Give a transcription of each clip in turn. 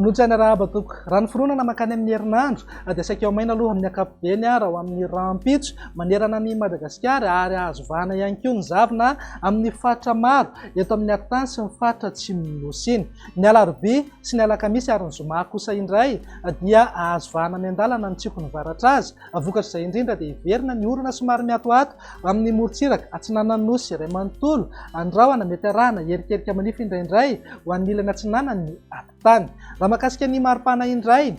Notsana raha batoko raha ny foronana makany amin'ny herinandro dia saika eo maina aloha amin'ny ankapobeny raha ho amin'ny rahampitso manerana ny Madagasikara ary azo vahana ihany koa ny zavona amin'ny faritra maro eto amin'ny antany sy ny faritra Atsimon'Nosy iny. Ny alarobia sy ny alakamisy ary ny zoma kosa indray dia azo vahana amin'ny andalana ny tsiko ny varatra azy. Vokatra izay indrindra dia iverina ny orana somary miatoato amin'ny morontsiraka Atsinanana Nosy iray manontolo andrahona mety arahana herikerika manify indraindray ho an'ny ilany atsinanany atitany. Raha makasika ny maripana indray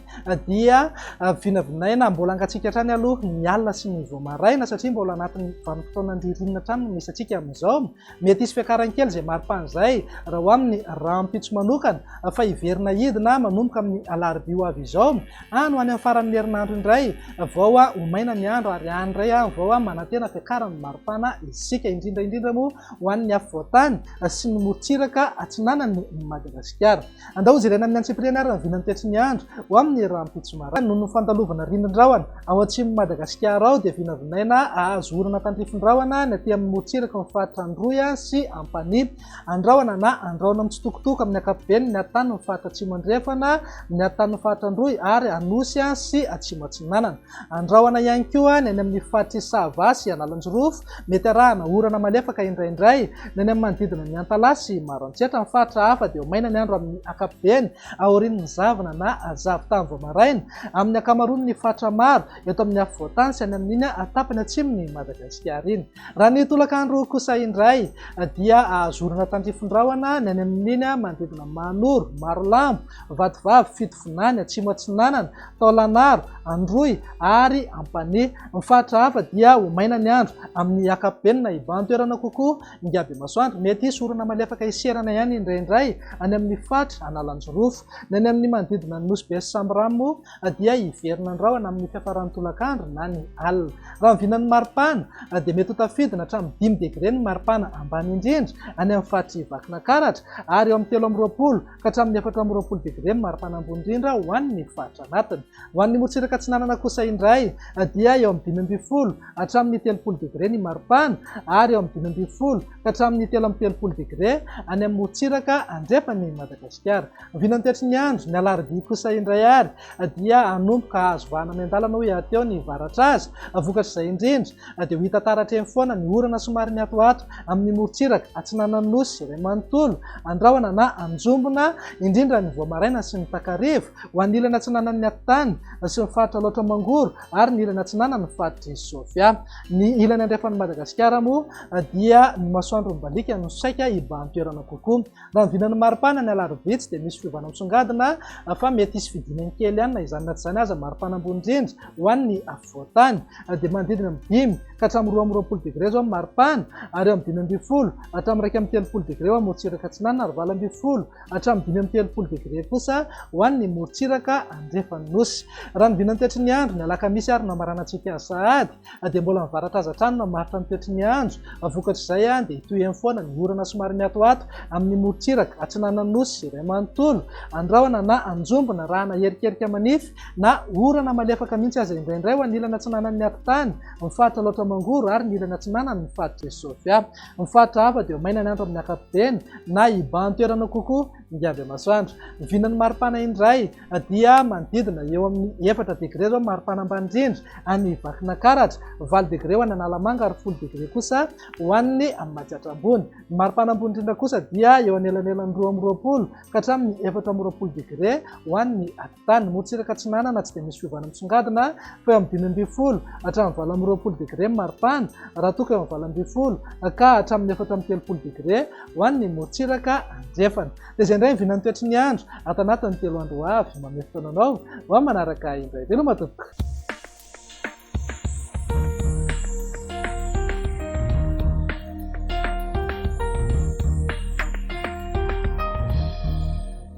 dia vinavinaina mbola angatsika hatrany aloha ny alina sy ny voamaraina satria mbola anatin'ny vanim-potoanan-dririnina hatrany misy antsika amin'izao. Mety hisy fiakaran-kely izay maripana izay raha ho amin'ny rahampitso manokana fa iverina hidina manomboka amin'ny alarobia ho avy izao any ho any amin'ny faran'ny herinandro indray vao ho maina ny andro ary any indray vao manantena fiakaran'ny maripana isika indrindra moa ho an'ny afovoantany sy ny morontsiraka atsinanan'ny Madagasikara. Andao izy ireny amin'ny antsipireny ary ny vinany tetry ny andro ho amin'ny rahampitso maraina noho ny fandalovana rinon-drahona ao atsimon'ny Madagasikara ao dia vinavinaina azo orana tandrifon-drahona ny aty amin'ny morontsiraka ny faritra Androy sy Ampani. Andrahona na andrahona mitsitokotoko amin'ny ankapobeny ny atany ny faritra Atsimo Andrefana, ny atany ny faritra Androy ary Anosy sy Atsimo Atsinanana. Andrahona ihany koa ny any amin'ny faritra Sava sy Analanjorofo mety arahana orana malefaka indraindray ny any amin'ny manodidina ny Antala sy Maroantsetra. Ny faritra hafa dia ho maina ny andro amin'ny ankapobeny aorian'ny zavona na zavotany voamaraina amin'ny ankamaroany ny faritra maro eto amin'ny afovoantany sy any amin'iny atapany atsimon'ny Madagasikara iny. Raha ny tolakandro kosa indray dia azo orana tandrifon-drahona ny any amin'iny manodidina Manoro, Marolambo, Vatovavy, Fitovinany, Atsimo Atsinanana, Taolanaro, Androy ary Ampani. Ny faritra hafa dia ho maina ny andro amin'ny ankapobeny na iban-toerana kokoa Ngiaby Masoandro. Mety hisy orana malefaka iserana ihany indraindray any amin'ny faritra Analanjorofo. Ny any amin'ny manodidina ny Nosy be sy Sambramo dia iverina andrahona amin'ny fiafaran'ny tolakandro na ny alina. Raha ny vinan'ny maripana dia mety ho tafidina hatramin'ny 5 degré ny maripana ambany indrindra any amin'ny faritra Vakinankaratra ary eo amin'ny 13 ka hatramin'ny 14 degré ny maripana ambony indrindra ho an'ny faritra anatiny. Ho an'ny morontsiraka Atsinanana kosa indray dia eo amin'ny 15 hatramin'ny 30 degré ny maripana ary eo amin'ny 15 ka hatramin'ny 13 degré any amin'ny morontsiraka Andrefany Madagasikara. Vinany tetry ny andro ny alarobia kosa indray ary dia anomboka azo vahana amin'ny andalana hoe ateo ny varatra azy. Vokatra izay indrindra dia ho hita taratra eny foana ny orana somary miatoato amin'ny morontsiraka Atsinanana Nosy iray manontolo andrahona na anjombona indrindra ny voamaraina sy ny takariva ho an'ny ilany atsinanan'ny atitany sy ny faritra Loatra Mangoro ary ny ilany atsinanany faritra Sofia. Ny ilany andrefan'ny Madagasikara moa dia ny masoandro mibalika no saika iban-toerana kokoa. Raha ny vinan'ny maripana ny alarobia tsy dia misy fiovana misongadina fa mety hisy fidinany kely ihany na izany na tsy izany aza maripana ambony indrindra ho an'ny afovoantany dia manodidina amin'ny 5 ka hatramin'ny 20 degré zao amin'ny maripana ary eo amin'ny 12 hatramin'ny 30 degré ho amin'ny morontsiraka Atsinanana ary 20 hatramin'ny 30 degré kosa ho an'ny morontsiraka Andrefany Nosy. Raha ny vinany tetry ny andro ny alakamisy ary namaranantsika sahady dia mbola mivaratra azy hatrany no maritra ny tetry ny andro. Vokatra izay dia hitoy foana ny orana somary miatoato amin'ny morontsiraka Atsinanana Nosy iray manontolo andrahona na anjombona rahana herikerika manify na orana malefaka mihitsy aza indraindray ho an'ny ilany atsinanan'ny atitany ny faritra Loatra Mangoro ary ny ilany atsinanany ny faritra Sofia. Ny faritra hafa dia ho maina ny andro amin'ny ankapobeny na iban-toerana kokoa Ngiaby Masoandro. Ny vinan'ny maripana indray dia manodidina eo amin'ny 4 degré zao maripana ambany indrindra any Vakinankaratra, 20 degré ho an'ny Analamanga ary 10 degré kosa ho an'ny Matsatra ambony. Ny maripana ambony indrindra kosa dia eo anelanelan'ny 20 ka hatramin'ny 14 degré ho an'ny atitany. Morontsiraka Atsinanana tsy dia misy fiovana misongadina fa eo amin'ny 20 hatramin'ny 20 degré maripana raha toka eo amin'ny 20 ka hatramin'ny 30 degré ho an'ny morontsiraka Andrefana. Dia izay indray ny vinany toetry ny andro ato anatin'ny 3 andro avy mamefy taonanao ho manaraka indray. Tena matoboko.